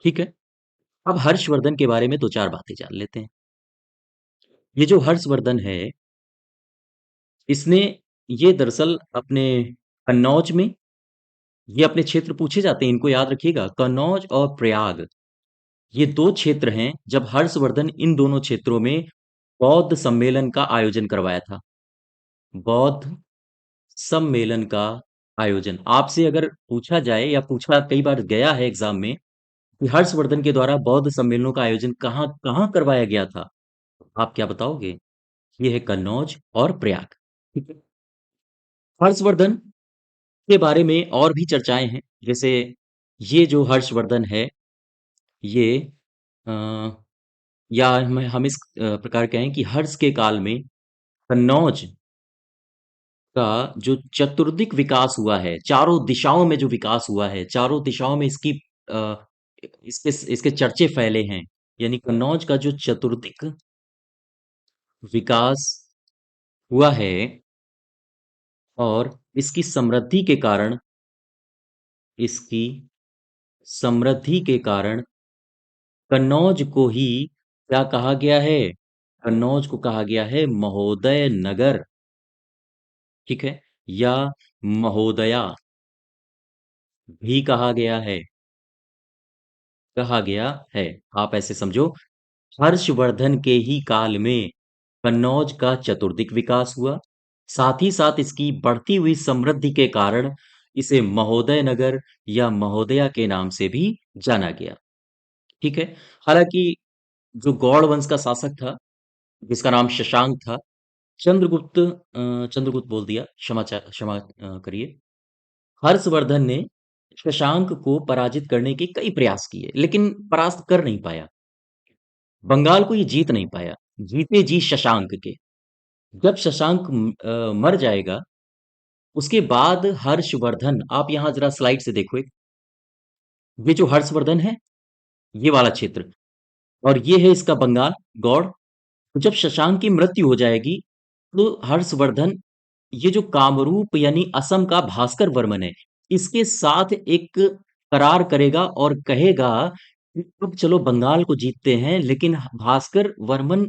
ठीक है, अब हर्षवर्धन के बारे में दो चार बातें जान लेते हैं। ये जो हर्षवर्धन है, इसने ये दरअसल अपने कन्नौज में, ये अपने क्षेत्र पूछे जाते हैं, इनको याद रखिएगा, कन्नौज और प्रयाग, ये दो क्षेत्र हैं। जब हर्षवर्धन इन दोनों क्षेत्रों में बौद्ध सम्मेलन का आयोजन करवाया था, बौद्ध सम्मेलन का आयोजन। आपसे अगर पूछा जाए, या पूछा कई बार गया है एग्जाम में, कि हर्षवर्धन के द्वारा बौद्ध सम्मेलनों का आयोजन कहाँ कहाँ करवाया गया था, आप क्या बताओगे? ये है कन्नौज और प्रयाग। ठीक है, हर्षवर्धन के बारे में और भी चर्चाएं हैं। जैसे ये जो हर्षवर्धन है, ये अ, या हम इस प्रकार कहें कि हर्ष के काल में कन्नौज का जो चतुर्दिक विकास हुआ है, चारों दिशाओं में जो विकास हुआ है, चारों दिशाओं में इसकी अ, इसके इसके चर्चे फैले हैं। यानी कन्नौज का जो चतुर्दिक विकास हुआ है, और इसकी समृद्धि के कारण कन्नौज को ही क्या कहा गया है? कन्नौज को कहा गया है महोदय नगर। ठीक है, या महोदया भी कहा गया है। आप ऐसे समझो, हर्षवर्धन के ही काल में कन्नौज का चतुर्दिक विकास हुआ, साथ ही साथ इसकी बढ़ती हुई समृद्धि के कारण इसे महोदय नगर या महोदया के नाम से भी जाना गया। ठीक है, हालांकि जो गौड़ वंश का शासक था, जिसका नाम शशांक था, चंद्रगुप्त बोल दिया, क्षमा करिए, हर्षवर्धन ने शशांक को पराजित करने के कई प्रयास किए, लेकिन परास्त कर नहीं पाया, बंगाल को ये जीत नहीं पाया। जीते जी शशांक के। जब शशांक मर जाएगा, उसके बाद हर्षवर्धन, आप यहाँ जरा स्लाइड से देखो एक, ये जो हर्षवर्धन है, ये वाला क्षेत्र, और ये है इसका बंगाल, गौड़। तो जब शशांक की मृत्यु हो जाएगी, तो हर्षवर्धन ये जो कामरूप यानी असम का भास्कर वर्मन है, इसके साथ एक करार करेगा और कहेगा कि अब चलो बंगाल को जीतते हैं, लेकिन भास्कर वर्मन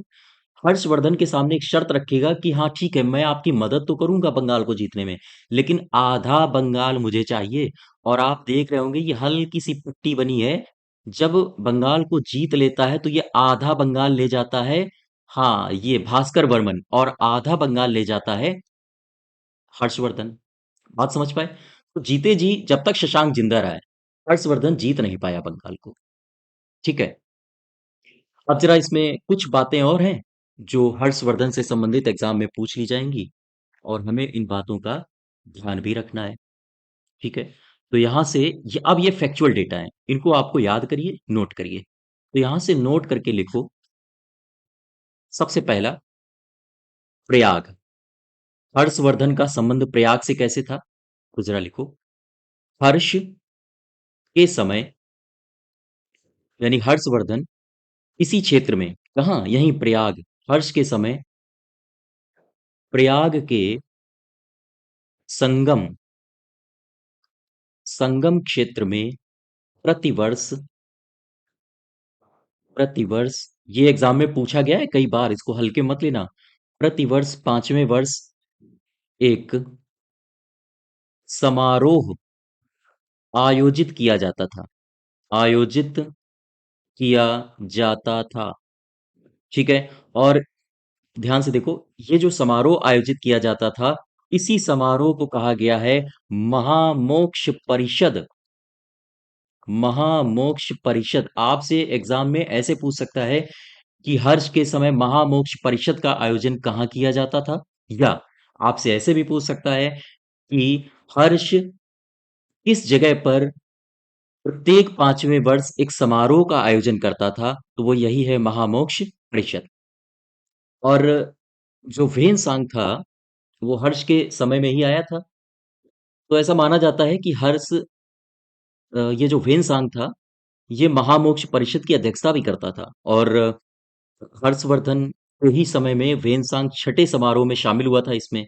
हर्षवर्धन के सामने एक शर्त रखेगा कि हाँ ठीक है, मैं आपकी मदद तो करूंगा बंगाल को जीतने में, लेकिन आधा बंगाल मुझे चाहिए। और आप देख रहे होंगे ये हल्की सी पट्टी बनी है, जब बंगाल को जीत लेता है तो ये आधा बंगाल ले जाता है, हाँ ये भास्कर वर्मन, और आधा बंगाल ले जाता है हर्षवर्धन। बात समझ पाए? तो जीते जी जब तक शशांक जिंदा रहा है, हर्षवर्धन जीत नहीं पाया बंगाल को। ठीक है। अब जरा इसमें कुछ बातें और हैं जो हर्षवर्धन से संबंधित एग्जाम में पूछ ली जाएंगी, और हमें इन बातों का ध्यान भी रखना है। ठीक है। तो यहां से अब ये फैक्चुअल डेटा है, इनको आपको याद करिए, नोट करिए। तो यहां से नोट करके लिखो। सबसे पहला, प्रयाग। हर्षवर्धन का संबंध प्रयाग से कैसे था? तो जरा लिखो। हर्ष के समय, यानी हर्षवर्धन इसी क्षेत्र में, कहाँ, यहीं प्रयाग, हर्ष के समय प्रयाग के संगम संगम क्षेत्र में प्रतिवर्ष प्रतिवर्ष ये एग्जाम में पूछा गया है कई बार, इसको हल्के मत लेना। प्रतिवर्ष 5वें वर्ष एक समारोह आयोजित किया जाता था, आयोजित किया जाता था। ठीक है। और ध्यान से देखो, ये जो समारोह आयोजित किया जाता था, इसी समारोह को कहा गया है महामोक्ष परिषद। महामोक्ष परिषद आपसे एग्जाम में ऐसे पूछ सकता है कि हर्ष के समय महामोक्ष परिषद का आयोजन कहाँ किया जाता था, या आपसे ऐसे भी पूछ सकता है कि हर्ष किस जगह पर प्रत्येक 5वें वर्ष एक समारोह का आयोजन करता था, तो वो यही है महामोक्ष परिषद। और जो वेन सांग था, वो हर्ष के समय में ही आया था। तो ऐसा माना जाता है कि हर्ष, ये जो वेन सांग था, ये महामोक्ष परिषद की अध्यक्षता भी करता था। और हर्षवर्धन के ही समय में वेनसांग छठे समारोह में शामिल हुआ था इसमें।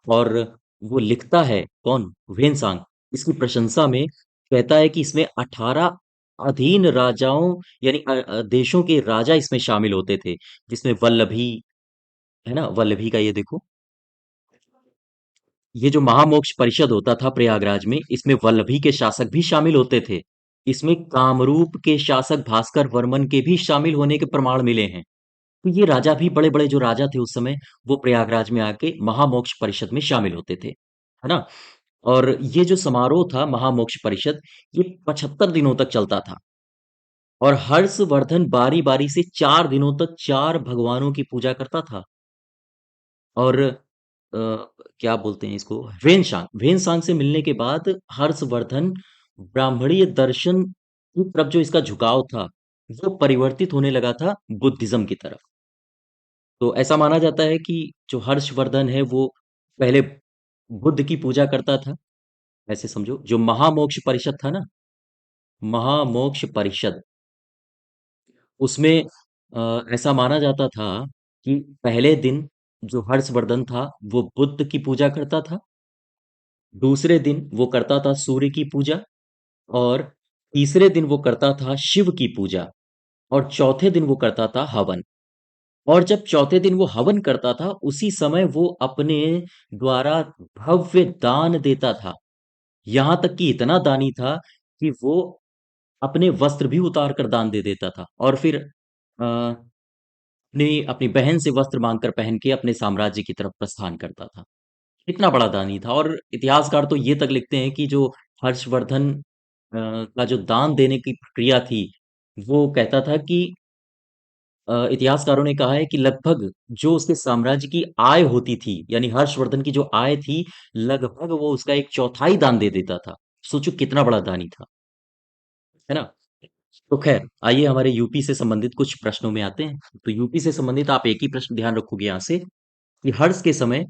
और वो लिखता है, कौन, वेनसांग, इसकी प्रशंसा में, कहता है कि इसमें 18 अधीन राजाओं, यानी देशों के राजा इसमें शामिल होते थे, जिसमें वल्लभी, है ना, वल्लभी का ये देखो, ये जो महामोक्ष परिषद होता था प्रयागराज में, इसमें वल्लभी के शासक भी शामिल होते थे। इसमें कामरूप के शासक भास्कर वर्मन के भी शामिल होने के प्रमाण मिले हैं। तो ये राजा भी, बड़े-बड़े जो राजा थे उस समय, वो प्रयागराज में आके महामोक्ष परिषद में शामिल होते थे, है ना? और ये जो समारोह था महामोक्ष परिषद, ये 75 दिनों तक चलता था। और हर्षवर्धन बारी-बारी से 4 दिनों तक 4 भगवानों की पूजा करता था। और क्या बोलते हैं इसको, वेनसांग से मिलने के बाद हर्षवर्धन ब्राह्मणीय दर्शन की तरफ जो इसका झुकाव था, वो परिवर्तित होने लगा था बुद्धिज्म की तरफ। तो ऐसा माना जाता है कि जो हर्षवर्धन है वो पहले बुद्ध की पूजा करता था। ऐसे समझो, जो महामोक्ष परिषद था ना, महामोक्ष परिषद, उसमें ऐसा माना जाता था कि पहले दिन जो हर्षवर्धन था वो बुद्ध की पूजा करता था, दूसरे दिन वो करता था सूर्य की पूजा, और तीसरे दिन वो करता था शिव की पूजा, और चौथे दिन वो करता था हवन। और जब चौथे दिन वो हवन करता था, उसी समय वो अपने द्वारा भव्य दान देता था। यहां तक कि इतना दानी था कि वो अपने वस्त्र भी उतार कर दान दे देता था, और फिर अपनी अपनी बहन से वस्त्र मांगकर पहन के अपने साम्राज्य की तरफ प्रस्थान करता था। इतना बड़ा दानी था। और इतिहासकार तो ये तक लिखते हैं कि जो हर्षवर्धन का जो दान देने की प्रक्रिया थी, वो कहता था कि इतिहासकारों ने कहा है कि लगभग जो उसके साम्राज्य की आय होती थी, यानी हर्षवर्धन की जो आय थी, लगभग वो उसका एक चौथाई दान दे देता था। सोचो कितना बड़ा दानी था, है ना? तो खैर, आइए हमारे यूपी से संबंधित कुछ प्रश्नों में आते हैं। तो यूपी से संबंधित आप एक ही प्रश्न ध्यान रखोगे यहाँ से, कि हर्ष के समय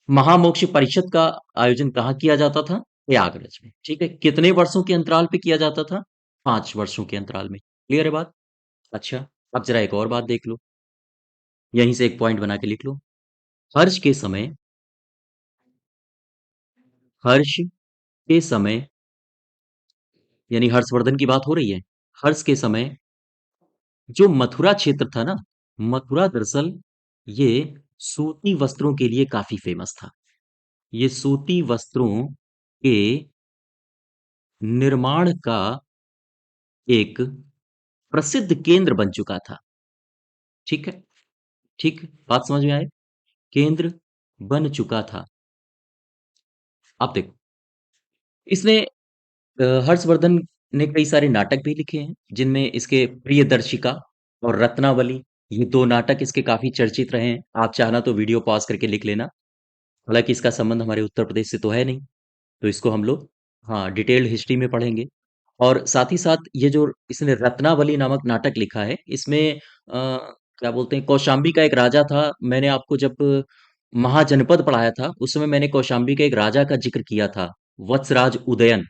महामोक्ष परिषद का आयोजन कहाँ किया जाता था? प्रयागराज में। ठीक है। कितने वर्षों के अंतराल पे किया जाता था? 5 वर्षों के अंतराल में। क्लियर है बात? अच्छा, अब जरा एक और बात देख लो। यहीं से एक पॉइंट बना के लिख लो। हर्ष के समय हर्ष के समय यानी हर्षवर्धन की बात हो रही है। हर्ष के समय जो मथुरा क्षेत्र था ना, मथुरा दरअसल ये सूती वस्त्रों के लिए काफी फेमस था। ये सूती वस्त्रों के निर्माण का एक प्रसिद्ध केंद्र बन चुका था। ठीक है। ठीक, बात समझ में आए? केंद्र बन चुका था। अब देखो, इसने हर्षवर्धन ने कई सारे नाटक भी लिखे हैं, जिनमें इसके प्रियदर्शिका और रत्नावली, ये दो नाटक इसके काफी चर्चित रहे हैं। आप चाहना तो वीडियो पॉज करके लिख लेना। हालांकि इसका संबंध हमारे उत्तर प्रदेश से तो है नहीं, तो इसको हम लोग हाँ डिटेल्ड हिस्ट्री में पढ़ेंगे। और साथ ही साथ ये जो इसने रत्नावली नामक नाटक लिखा है, इसमें क्या बोलते हैं, कौशाम्बी का एक राजा था। मैंने आपको जब महाजनपद पढ़ाया था, उस समय मैंने कौशाम्बी के एक राजा का जिक्र किया था, वत्सराज उदयन।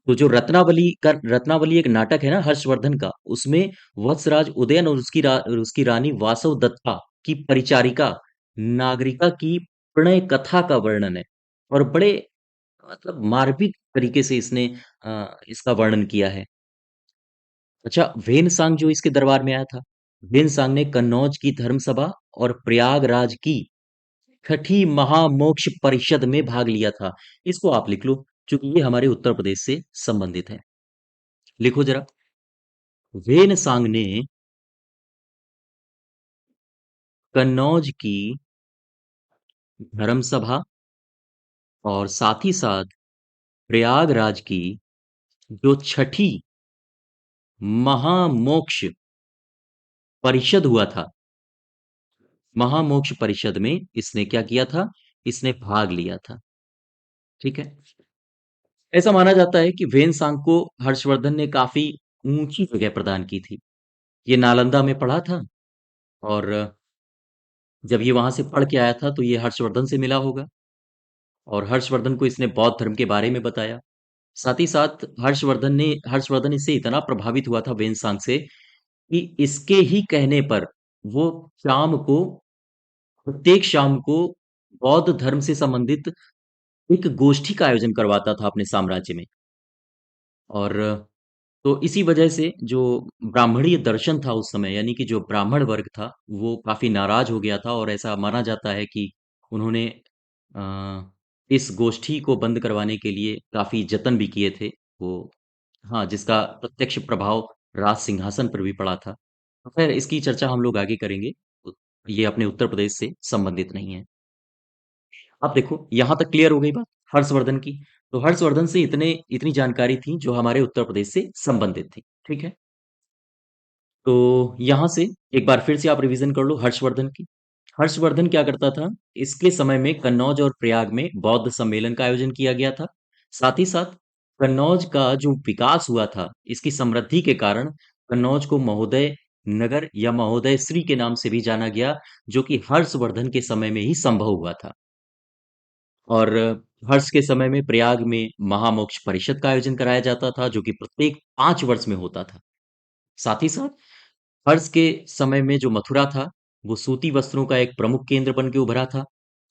तो जो रत्नावली एक नाटक है ना हर्षवर्धन का, उसमें वत्सराज उदयन और उसकी रानी वासव दत्ता की परिचारिका नागरिका की प्रणय कथा का वर्णन है। और बड़े मतलब मार्मिक तरीके से इसने इसका वर्णन किया है। अच्छा, वेनसांग जो इसके दरबार में आया था, वेनसांग ने कन्नौज की धर्मसभा और प्रयागराज की छठी महामोक्ष परिषद में भाग लिया था। इसको आप लिख लो, क्योंकि ये हमारे उत्तर प्रदेश से संबंधित है। लिखो जरा। वेनसांग ने कन्नौज की धर्मसभा और साथ ही साथ प्रयागराज की जो छठी महामोक्ष परिषद हुआ था, महामोक्ष परिषद में इसने क्या किया था? इसने भाग लिया था। ठीक है। ऐसा माना जाता है कि वेनसांग को हर्षवर्धन ने काफी ऊंची जगह प्रदान की थी। ये नालंदा में पढ़ा था, और जब ये वहां से पढ़ के आया था तो ये हर्षवर्धन से मिला होगा, और हर्षवर्धन को इसने बौद्ध धर्म के बारे में बताया। साथ ही साथ हर्षवर्धन इससे इतना प्रभावित हुआ था वेनसांग से, कि इसके ही कहने पर वो शाम को प्रत्येक शाम को बौद्ध धर्म से संबंधित एक गोष्ठी का आयोजन करवाता था अपने साम्राज्य में। और तो इसी वजह से जो ब्राह्मणीय दर्शन था उस समय, यानी कि जो ब्राह्मण वर्ग था, वो काफी नाराज हो गया था, और ऐसा माना जाता है कि उन्होंने इस गोष्ठी को बंद करवाने के लिए काफी जतन भी किए थे। वो हाँ, जिसका प्रत्यक्ष प्रभाव राज सिंहासन पर भी पड़ा था। तो खैर, इसकी चर्चा हम लोग आगे करेंगे। ये अपने उत्तर प्रदेश से संबंधित नहीं है। अब देखो, यहां तक क्लियर हो गई बात हर्षवर्धन की। तो हर्षवर्धन से इतनी जानकारी थी जो हमारे उत्तर प्रदेश से संबंधित थी। ठीक है। तो यहां से एक बार फिर से आप रिवीजन कर लो हर्षवर्धन की। हर्षवर्धन क्या करता था? इसके समय में कन्नौज और प्रयाग में बौद्ध सम्मेलन का आयोजन किया गया था। साथ ही साथ कन्नौज का जो विकास हुआ था, इसकी समृद्धि के कारण कन्नौज को महोदय नगर या महोदय श्री के नाम से भी जाना गया, जो कि हर्षवर्धन के समय में ही संभव हुआ था। और हर्ष के समय में प्रयाग में महामोक्ष परिषद का आयोजन कराया जाता था, जो कि प्रत्येक 5 वर्ष में होता था। साथ ही साथ हर्ष के समय में जो मथुरा था, वो सूती वस्त्रों का एक प्रमुख केंद्र बन के उभरा था।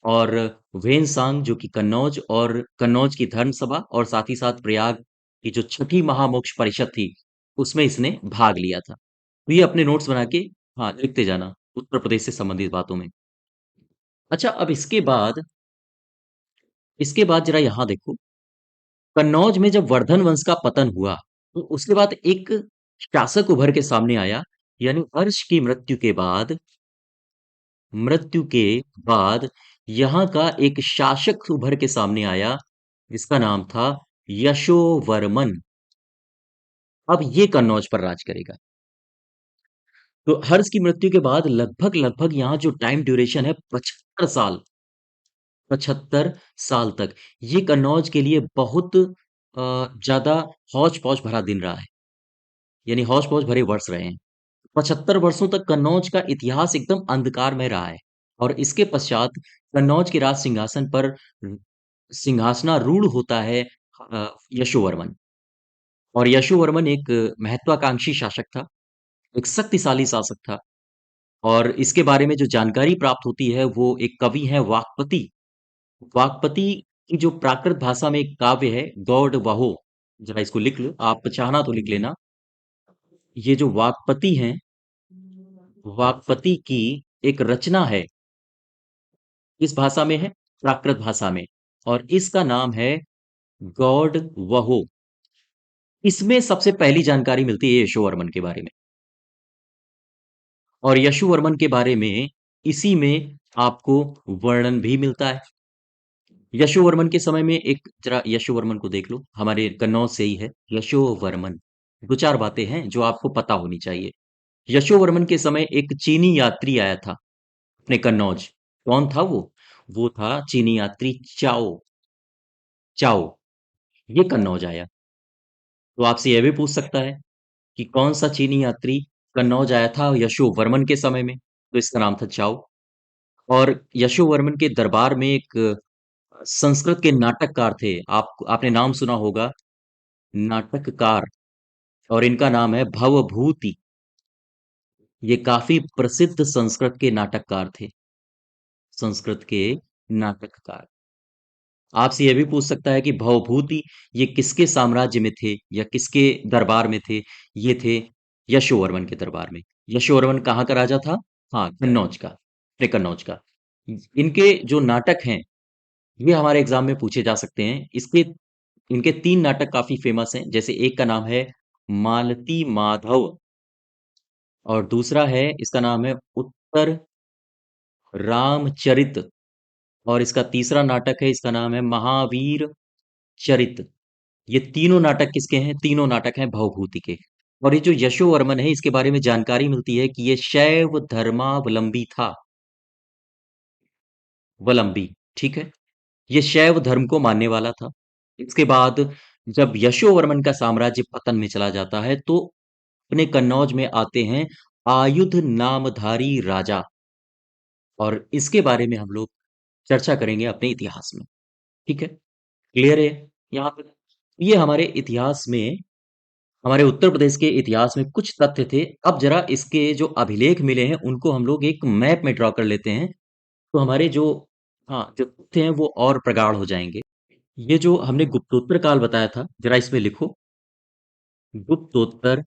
और वेनसांग जो कि कन्नौज की धर्म सभा और साथ ही साथ प्रयाग की जो छठी महामोक्ष परिषद थी, उसमें इसने भाग लिया था। तो ये अपने नोट्स बना के हाँ लिखते जाना उत्तर प्रदेश से संबंधित बातों में। अच्छा, अब इसके बाद जरा यहाँ देखो, कन्नौज में जब वर्धन वंश का पतन हुआ, तो उसके बाद एक शासक उभर के सामने आया। यानी हर्ष की मृत्यु के बाद यहाँ का एक शासक उभर के सामने आया, जिसका नाम था यशोवर्मन। अब ये कन्नौज पर राज करेगा। तो हर्ष की मृत्यु के बाद लगभग लगभग यहाँ जो टाइम ड्यूरेशन है 75 साल, 75 साल तक ये कन्नौज के लिए बहुत ज्यादा हौच पौच भरा दिन रहा है। यानी हौच पौच भरे वर्ष रहे हैं। 75 वर्षों तक कन्नौज का इतिहास एकदम अंधकार में रहा है। और इसके पश्चात कन्नौज के राज सिंहासन पर सिंहासनारूढ़ होता है यशोवर्मन। और यशोवर्मन एक महत्वाकांक्षी शासक था, एक शक्तिशाली शासक था। और इसके बारे में जो जानकारी प्राप्त होती है वो एक कवि है वाकपति। वाकपति की जो प्राकृत भाषा में एक काव्य है गौड़ वहो, जरा इसको लिख लो, आप चाहना तो लिख लेना। ये जो वाकपति हैं, वाकपति की एक रचना है, किस भाषा में है? प्राकृत भाषा में। और इसका नाम है गौड़ वहो। इसमें सबसे पहली जानकारी मिलती है यशोवर्मन के बारे में। और यशोवर्मन के बारे में इसी में आपको वर्णन भी मिलता है। यशोवर्मन के समय में एक जरा यशोवर्मन को देख लो, हमारे कन्नौज से ही है यशोवर्मन। दो चार बातें हैं जो आपको पता होनी चाहिए। यशोवर्मन के समय एक चीनी यात्री आया था अपने कन्नौज। कौन था वो? वो था चीनी यात्री चाओ। चाओ, ये कन्नौज आया। तो आपसे यह भी पूछ सकता है कि कौन सा चीनी यात्री कन्नौज आया था यशोवर्मन के समय में? तो इसका नाम था चाओ। और यशोवर्मन के दरबार में एक संस्कृत के नाटककार थे। आपने नाम सुना होगा, नाटककार। और इनका नाम है भवभूति। ये काफी प्रसिद्ध संस्कृत के नाटककार थे। संस्कृत के नाटककार। आपसे यह भी पूछ सकता है कि भवभूति ये किसके साम्राज्य में थे या किसके दरबार में थे? ये थे यशोवर्मन के दरबार में। यशोवर्मन कहाँ का राजा था? हाँ, कन्नौज का, अपने कन्नौज का। इनके जो नाटक हैं ये हमारे एग्जाम में पूछे जा सकते हैं। इसके इनके तीन नाटक काफी फेमस हैं। जैसे एक का नाम है मालती माधव, और दूसरा है, इसका नाम है उत्तर रामचरित, और इसका तीसरा नाटक है, इसका नाम है महावीर चरित। ये तीनों नाटक किसके हैं? तीनों नाटक हैं भवभूति के। और ये जो यशोवर्मन है इसके बारे में जानकारी मिलती है कि ये शैव धर्मावलंबी था। वलंबी, ठीक है। ये शैव धर्म को मानने वाला था। इसके बाद जब यशोवर्मन का साम्राज्य पतन में चला जाता है तो अपने कन्नौज में आते हैं आयुध नामधारी राजा। और इसके बारे में हम लोग चर्चा करेंगे अपने इतिहास में। ठीक है, क्लियर है यहाँ तक? ये हमारे इतिहास में, हमारे उत्तर प्रदेश के इतिहास में कुछ तथ्य थे। अब जरा इसके जो अभिलेख मिले हैं उनको हम लोग एक मैप में ड्रॉ कर लेते हैं। तो हमारे जो, हाँ, जो तथ्य हैं वो और प्रगाढ़ हो जाएंगे। ये जो हमने गुप्तोत्तर काल बताया था, जरा इसमें लिखो, गुप्तोत्तर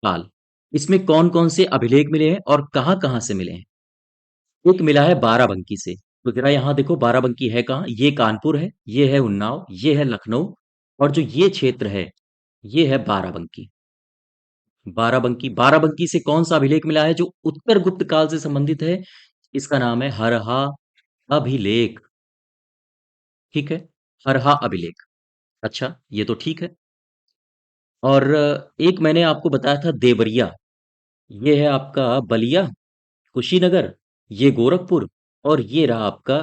काल। इसमें कौन कौन से अभिलेख मिले हैं और कहाँ कहाँ से मिले हैं? एक मिला है बाराबंकी से। तो जरा यहाँ देखो, बाराबंकी है कहाँ? ये कानपुर है, ये है उन्नाव, ये है लखनऊ, और जो ये क्षेत्र है ये है बाराबंकी। बाराबंकी, बाराबंकी से कौन सा अभिलेख मिला है जो उत्तर गुप्त काल से संबंधित है? इसका नाम है हरहा अभिलेख। ठीक है, हरहा अभिलेख। अच्छा, ये तो ठीक है। और एक मैंने आपको बताया था देवरिया। ये है आपका बलिया, कुशीनगर, ये गोरखपुर, और ये रहा आपका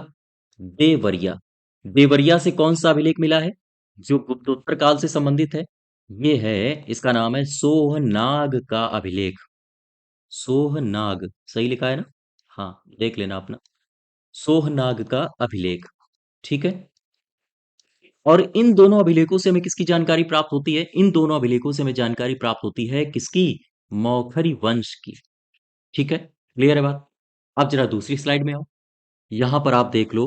देवरिया। देवरिया से कौन सा अभिलेख मिला है जो गुप्तोत्तर काल से संबंधित है? ये है, इसका नाम है सोहनाग का अभिलेख। सोहनाग, सही लिखा है ना? हाँ, देख लेना अपना, सोहनाग का अभिलेख। ठीक है। और इन दोनों अभिलेखों से हमें किसकी जानकारी प्राप्त होती है? इन दोनों अभिलेखों से हमें जानकारी प्राप्त होती है किसकी? मौखरी वंश की। ठीक है, क्लियर है बात? अब जरा दूसरी स्लाइड में आओ। यहां पर आप देख लो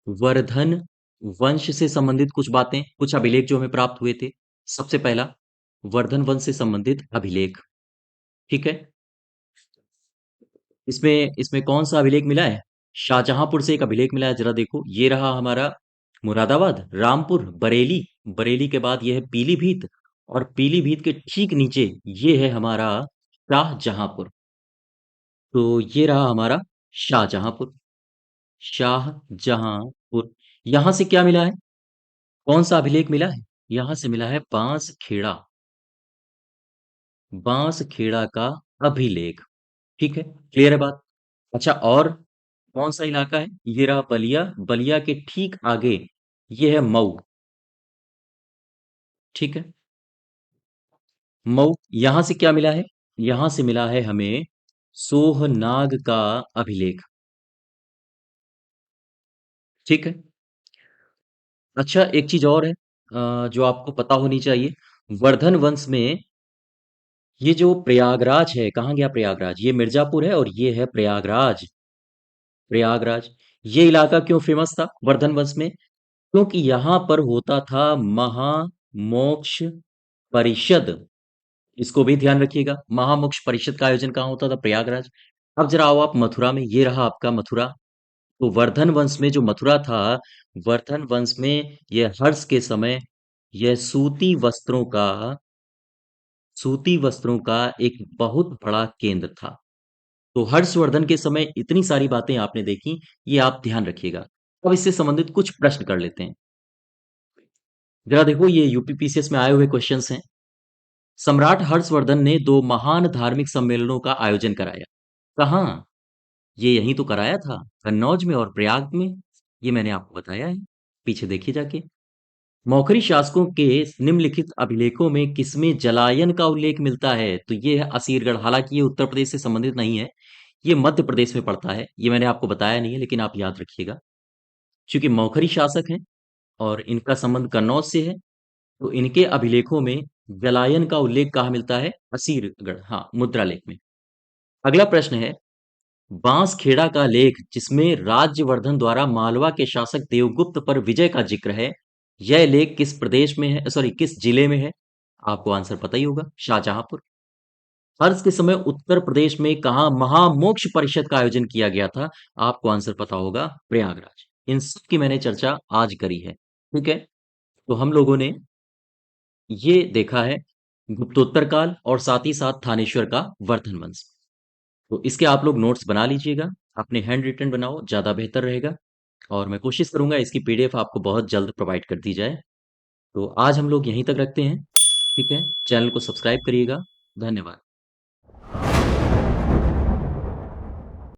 वर्धन वंश से संबंधित कुछ बातें, कुछ अभिलेख जो हमें प्राप्त हुए थे। सबसे पहला, वर्धन वंश से संबंधित अभिलेख। ठीक है, इसमें इसमें कौन सा अभिलेख मिला है? शाहजहांपुर से एक अभिलेख मिला है, जरा देखो, ये रहा हमारा मुरादाबाद, रामपुर, बरेली। बरेली के बाद ये है पीलीभीत, और पीलीभीत के ठीक नीचे ये है हमारा शाहजहांपुर। तो ये रहा हमारा शाहजहांपुर। शाहजहांपुर, यहां से क्या मिला है? कौन सा अभिलेख मिला है? यहां से मिला है बांसखेड़ा। बांसखेड़ा का अभिलेख। ठीक है, क्लियर है बात? अच्छा, और कौन सा इलाका है? ये रहा बलिया, बलिया के ठीक आगे ये है मऊ। ठीक है, मऊ, यहां से क्या मिला है? यहां से मिला है हमें सोहनाग का अभिलेख। ठीक है। अच्छा, एक चीज और है जो आपको पता होनी चाहिए। वर्धन वंश में ये जो प्रयागराज है, कहाँ गया प्रयागराज? ये मिर्जापुर है और ये है प्रयागराज। प्रयागराज, ये इलाका क्यों फेमस था वर्धन वंश में? क्योंकि यहाँ पर होता था महामोक्ष परिषद। इसको भी ध्यान रखिएगा, महामोक्ष परिषद का आयोजन कहाँ होता था? प्रयागराज। अब जरा आओ आप मथुरा में, ये रहा आपका मथुरा। तो वर्धन वंश में जो मथुरा था, वर्धन वंश में यह हर्ष के समय यह सूती वस्त्रों का एक बहुत बड़ा केंद्र था। तो हर्षवर्धन के समय इतनी सारी बातें आपने देखी, ये आप ध्यान रखिएगा। अब इससे संबंधित कुछ प्रश्न कर लेते हैं। जरा देखो, ये यूपीपीसीएस में आए हुए क्वेश्चंस हैं। सम्राट हर्षवर्धन ने दो महान धार्मिक सम्मेलनों का आयोजन कराया। कहाँ? ये यहीं तो कराया था, कन्नौज में और प्रयाग में। ये मैंने आपको बताया है, पीछे देखिए जाके। मौखरी शासकों के निम्नलिखित अभिलेखों में किसमें जलायन का उल्लेख मिलता है? तो ये है असीरगढ़। हालांकि ये उत्तर प्रदेश से संबंधित नहीं है, ये मध्य प्रदेश में पड़ता है। ये मैंने आपको बताया नहीं है, लेकिन आप याद रखिएगा। चूंकि मौखरी शासक हैं और इनका संबंध कन्नौज से है, तो इनके अभिलेखों में जलायन का उल्लेख कहाँ मिलता है? असीरगढ़, हाँ, मुद्रा लेख में। अगला प्रश्न है, बांसखेड़ा का लेख जिसमें राज्यवर्धन द्वारा मालवा के शासक देवगुप्त पर विजय का जिक्र है, यह लेख किस प्रदेश में है, सॉरी किस जिले में है? आपको आंसर पता ही होगा, शाहजहांपुर। हर्ष के समय उत्तर प्रदेश में कहा महामोक्ष परिषद का आयोजन किया गया था? आपको आंसर पता होगा, प्रयागराज। इन सब की मैंने चर्चा आज करी है, ठीक है। तो हम लोगों ने ये देखा है गुप्तोत्तर काल और साथ ही साथ थानेश्वर का वर्धन वंश। तो इसके आप लोग नोट्स बना लीजिएगा, अपने हैंड रिटन बनाओ, ज़्यादा बेहतर रहेगा। और मैं कोशिश करूंगा इसकी पीडीएफ आपको बहुत जल्द प्रोवाइड कर दी जाए। तो आज हम लोग यहीं तक रखते हैं, ठीक है। चैनल को सब्सक्राइब करिएगा। धन्यवाद।